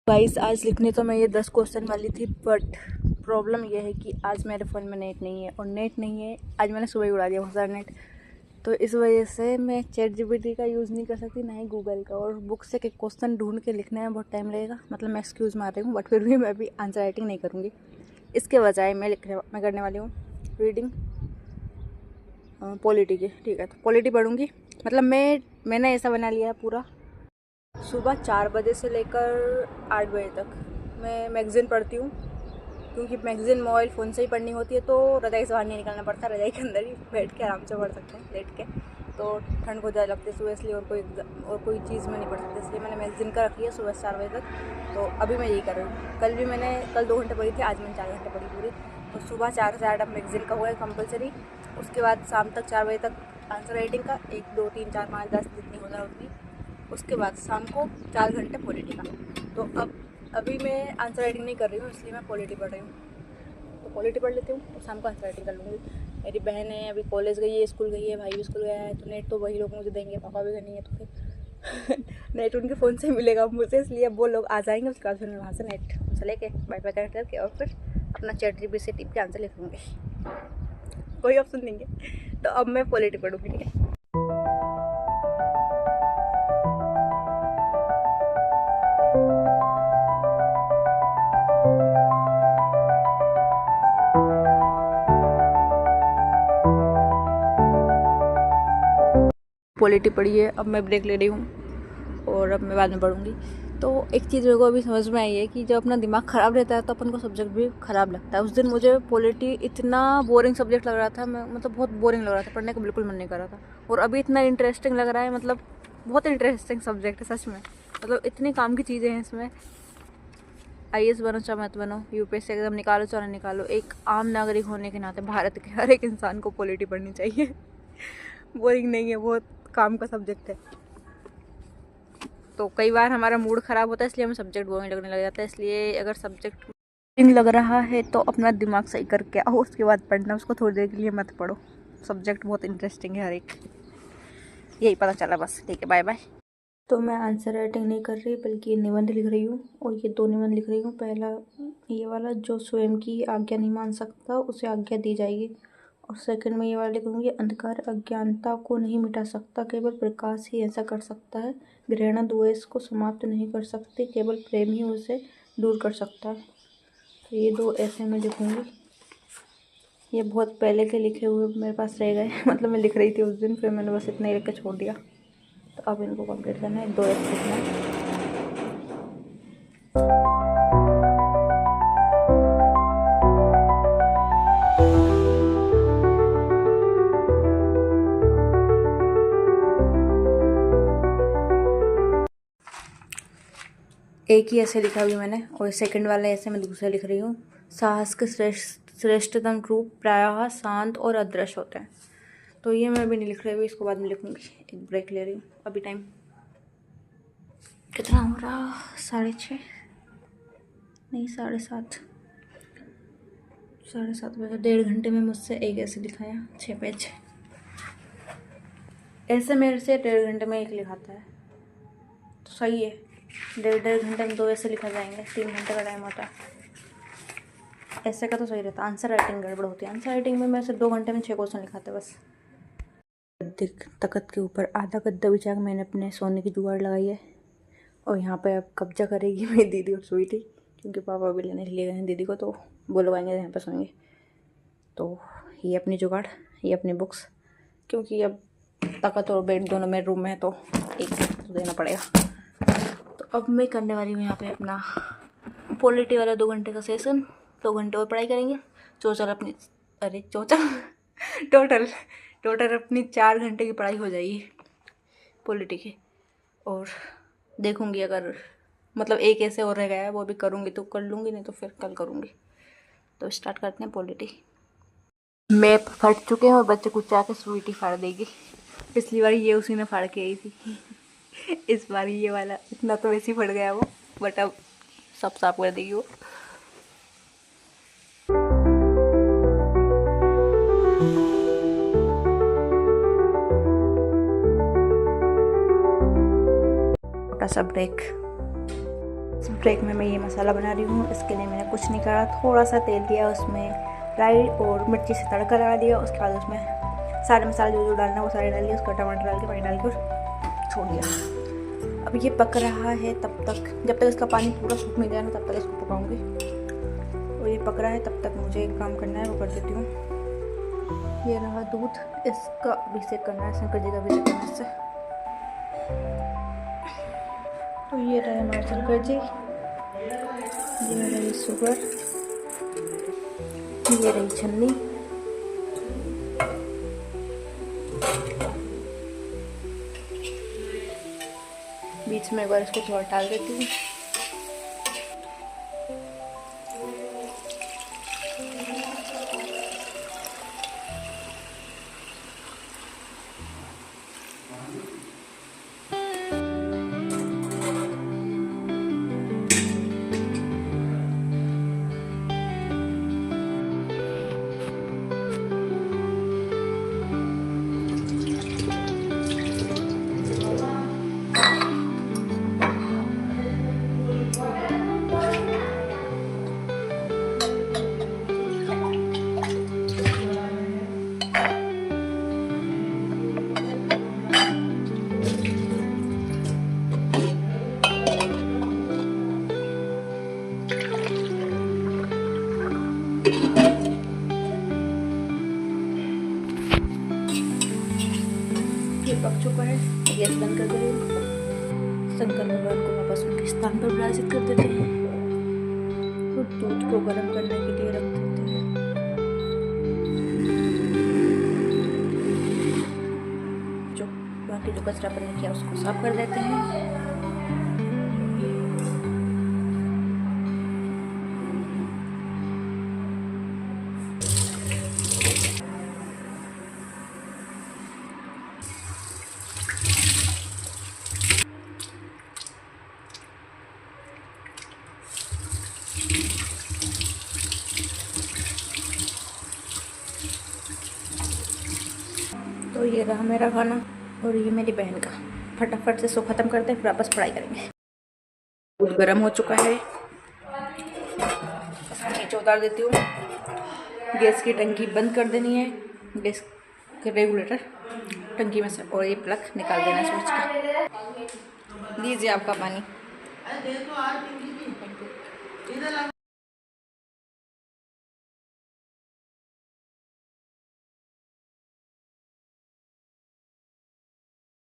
Guys आज लिखने तो मैं ये 10 क्वेश्चन वाली थी, बट प्रॉब्लम ये है कि आज मेरे फ़ोन में नेट नहीं है, और नेट नहीं है आज मैंने सुबह ही उड़ा दिया बहुत सारा नेट। तो इस वजह से मैं चैट जीपीटी का यूज़ नहीं कर सकती, ना ही गूगल का, और बुक से एक क्वेश्चन ढूंढ के लिखने में बहुत टाइम लगेगा। मतलब मैं एक्सक्यूज़ मार रही हूँ, बट फिर भी मैं अभी आंसर राइटिंग नहीं करूँगी। इसके बजाय मैं करने वाली हूँ रीडिंग पॉलिटी की। ठीक है, तो पॉलिटी पढ़ूँगी। मतलब मैंने ऐसा बना लिया है पूरा, सुबह 4 बजे से लेकर 8 बजे तक मैं मैगज़ीन पढ़ती हूँ, क्योंकि मैगज़ीन मोबाइल फ़ोन से ही पढ़नी होती है, तो रज़ाई से बाहर नहीं निकलना पड़ता, रज़ाई के अंदर ही बैठ के आराम से पढ़ सकते हैं लेट के। तो ठंड को ज़्यादा लगती है सुबह, इसलिए और कोई चीज़ में नहीं पढ़ सकती, इसलिए मैंने मैगज़ीन का रखी है सुबह 4 बजे तक। तो अभी मैं यही कर रही हूँ। कल 2 घंटे पढ़ी थी, आज मैंने 4 घंटे पढ़ी पूरी। तो सुबह 4 से 8 अब मैगज़ीन का हुआ है कंपलसरी। उसके बाद शाम तक 4 बजे तक आंसर राइटिंग का, 1 2 3 4 5 10 जितनी हो जाए उतनी। उसके बाद शाम को 4 घंटे पॉलिटी का। तो अभी मैं आंसर राइटिंग नहीं कर रही हूँ, इसलिए मैं पॉलिटी पढ़ रही हूँ। तो पॉलिटी पढ़ लेती हूँ और शाम को आंसर राइटिंग कर लूँगी। मेरी बहन है अभी कॉलेज गई है, स्कूल गई है, भाई भी स्कूल गया है, तो नेट तो वही लोग मुझे देंगे, पापा भी नहीं है, तो फिर नेट उनके फ़ोन से मिलेगा मुझे, इसलिए अब वो लोग आ जाएंगे। उसके बाद फिर मैं वहाँ से नेट उनसे लेके बाय बाय करके और फिर अपना चैट जीपीटी से टिप के आंसर लिख लूँगी। कोई ऑप्शन नहीं है। तो अब मैं पॉलिटी पढ़ूँगी, ठीक है। पॉलिटी पढ़ी है, अब मैं ब्रेक ले रही हूँ और अब मैं बाद में पढ़ूँगी। तो एक चीज़ मेरे को अभी समझ में आई है कि जब अपना दिमाग ख़राब रहता है तो अपन को सब्जेक्ट भी ख़राब लगता है। उस दिन मुझे पॉलिटी इतना बोरिंग सब्जेक्ट लग रहा था, मैं मतलब बहुत बोरिंग लग रहा था, पढ़ने का बिल्कुल मन नहीं कर रहा था। और अभी इतना इंटरेस्टिंग लग रहा है, मतलब बहुत इंटरेस्टिंग सब्जेक्ट है सच में। मतलब इतनी काम की चीज़ें हैं इसमें। आईएएस बनो चाहे मत बनो, यूपीएससी एग्जाम निकालो चाहे निकालो, एक आम नागरिक होने के नाते भारत के हर एक इंसान को पॉलिटी पढ़नी चाहिए। बोरिंग नहीं है, बहुत काम का सब्जेक्ट है। तो कई बार हमारा मूड ख़राब होता है, इसलिए हमें सब्जेक्ट बोरिंग लगने लग जाता है। इसलिए अगर सब्जेक्ट बोरिंग लग रहा है तो अपना दिमाग सही करके आओ, उसके बाद पढ़ना। उसको थोड़ी देर के लिए मत पढ़ो, सब्जेक्ट बहुत इंटरेस्टिंग है हर एक। यही पता चला बस, ठीक है, बाय बाय। तो मैं आंसर राइटिंग नहीं कर रही, बल्कि ये निबंध लिख रही हूँ, और ये 2 निबंध लिख रही हूँ। पहला ये वाला, जो स्वयं की आज्ञा नहीं मान सकता उसे आज्ञा दी जाएगी। और सेकंड में ये वाला लिखूँगी, अंधकार अज्ञानता को नहीं मिटा सकता, केवल प्रकाश ही ऐसा कर सकता है। घृणा द्वेष को समाप्त नहीं कर सकती, केवल प्रेम ही उसे दूर कर सकता है। तो ये 2 ऐसे मैं लिखूँगी। ये बहुत पहले के लिखे हुए मेरे पास रह गए। मतलब मैं लिख रही थी उस दिन, फिर मैंने बस इतना ही लिख के छोड़ दिया। तो अब इनको कंप्लीट करना है, 2 ऐसे लिखना है। एक ही ऐसे लिखा हुआ मैंने, और सेकंड वाला ऐसे मैं दूसरा लिख रही हूँ। साहस के श्रेष्ठतम रूप प्रायः शांत और अदृश्य होते हैं। तो ये मैं अभी नहीं लिख रही हूँ, इसको बाद में लिखूँगी। एक ब्रेक ले रही हूँ। अभी टाइम कितना हो रहा, 6:30 नहीं 7:30, 7:30 बजे। 1.5 घंटे में मुझसे एक ऐसे लिखाया 6 पेज। ऐसे मेरे से 1.5 घंटे में एक लिखाता है, तो सही है। 1.5 घंटे में 2 ऐसे लिखा जाएंगे, 3 घंटे का टाइम होता है। ऐसे का तो सही रहता, आंसर राइटिंग गड़बड़ होती है। आंसर राइटिंग में मैं सिर्फ 2 घंटे में 6 क्वेश्चन लिखाते बस। तख्त के ऊपर आधा गद्दा बिछा के मैंने अपने सोने की जुगाड़ लगाई है, और यहाँ पे अब कब्जा करेगी मेरी दीदी और स्वीटी, क्योंकि पापा अभी लेने ले गए हैं दीदी को, तो बुलवाएंगे यहाँ पे सोएंगे। तो ये अपनी जुगाड़, ये अपनी बुक्स, क्योंकि अब तख्त और बेड दोनों मेरे रूम में है, तो एक तो देना पड़ेगा। तो अब मैं करने वाली हूँ यहाँ पे अपना पॉलिटी वाला 2 घंटे का सेशन। 2 घंटे और पढ़ाई करेंगे। टोटल टोटल अपनी 4 घंटे की पढ़ाई हो जाएगी पॉलिटी की। और देखूंगी, अगर मतलब एक ऐसे और रह गया है, वो भी करूंगी तो कर लूँगी, नहीं तो फिर कल करूँगी। तो स्टार्ट करते हैं पॉलिटी। मैप फट चुके हैं और बच्चे कुछ आके स्वीटी फाड़ देगी। पिछली बार ये उसी ने फाड़ के आई थी। इस बार ये वाला इतना तो वैसे ही फट गया वो, बट अब सब साफ कर देगी वो। छोटा सा ब्रेक। ट्रैक में मैं ये मसाला बना रही हूँ। इसके लिए मैंने कुछ नहीं करा, थोड़ा सा तेल दिया, उसमें राई और मिर्ची से तड़का लगा दिया। उसके बाद उसमें सारे मसाले जो जो डालना वो सारे डाल दिए। उसका टमाटर डाल के पानी डाल के छोड़ दिया। अब ये पक रहा है तब तक, जब तक इसका पानी पूरा सूख नहीं जाए तब तक इसको पकाऊंगी। और ये पक रहा है तब तक मुझे एक काम करना है, वो कर देती हूँ। ये रहा दूध, इसका अभिषेक करना है, शंकर जी का अभिषेक करना है इससे। तो ये रहे हमारे शंकर जी, ये रही शुगर, ये रही छन्नी, बीच में एक बार इसको थोड़ा डाल देती हूँ। ये पक चुका है, गैस बंद कर दे रही हूँ। शंकर भगवान को वापस उनके स्थान पर विराजित कर देते हैं और दूध को गर्म करने के लिए रख देते हैं। जो बाकी जो कचरा पड़ने किया उसको साफ कर देते हैं। तो ये रहा मेरा खाना और ये मेरी बहन का। फटाफट से इसको ख़त्म करते हैं, फिर वापस पढ़ाई करेंगे। दूध गर्म हो चुका है, नीचे उतार देती हूँ। गैस की टंकी बंद कर देनी है, गैस के रेगुलेटर टंकी में से, और ये प्लग निकाल देना है स्विच का। लीजिए आपका पानी।